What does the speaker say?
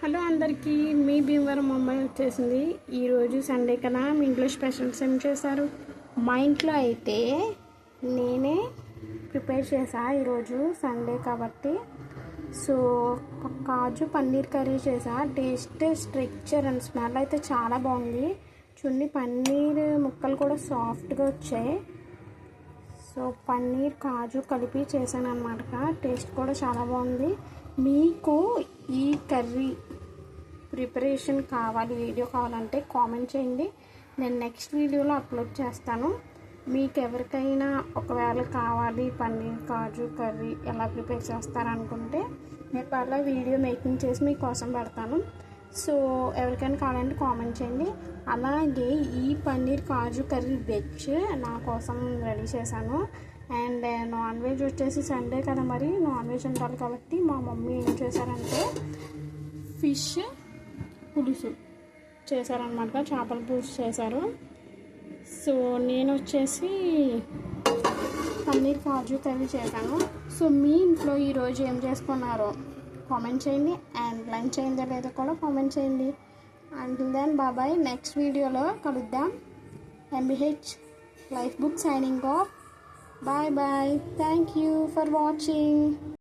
Hello అందరికీ, మీ భీమవరం అమ్మాయి వచ్చేసింది. ఈరోజు సండే కదా, మీ ఇంట్లో స్పెషల్స్ ఏం చేశారు? మా ఇంట్లో అయితే నేనే ప్రిపేర్ చేసా. ఈరోజు సండే కాబట్టి కాజు పన్నీర్ కర్రీ చేసా. టేస్ట్, స్ట్రక్చర్ అండ్ స్మెల్ అయితే చాలా బాగుంది. చూడండి, పన్నీర్ ముక్కలు కూడా సాఫ్ట్గా వచ్చాయి. పన్నీర్ కాజు కలిపి చేశాను అన్నమాట. టేస్ట్ కూడా చాలా బాగుంది. మీకు ఈ కర్రీ ప్రిపరేషన్ వీడియో కావాలంటే కామెంట్ చేయండి. నేను నెక్స్ట్ వీడియోలో అప్లోడ్ చేస్తాను. మీకు ఎవరికైనా ఒకవేళ కావాలి పన్నీర్ కాజు కర్రీ ఎలా ప్రిపేర్ చేస్తారనుకుంటే నేను అలా వీడియో మేకింగ్ చేసి మీకోసం పెడతాను. ఎవరికైనా కావాలంటే కామెంట్ చేయండి. అలాగే ఈ పన్నీర్ కాజు కర్రీ వెజ్ నా కోసం రెడీ చేశాను. అండ్ నాన్ వెజ్ వచ్చేసి సండే కదా, మరి నాన్ వెజ్ ఉండాలి కాబట్టి మా మమ్మీ ఏం చేశారంటే ఫిష్ పులుసు చేశారనమాట. చేపల పులుసు చేశారు. నేను వచ్చేసి పన్నీర్ కాజు కర్రీ చేశాను. మీ ఇంట్లో ఈరోజు ఏం చేసుకున్నారో కామెంట్ చేయండి. అండ్ లంచ్ అయిందో లేదో కూడా కామెంట్ చేయండి. అండ్ దెన్ బాబాయ్, నెక్స్ట్ వీడియోలో కలుద్దాం. MBH life book signing off. Bye bye. Thank you for watching.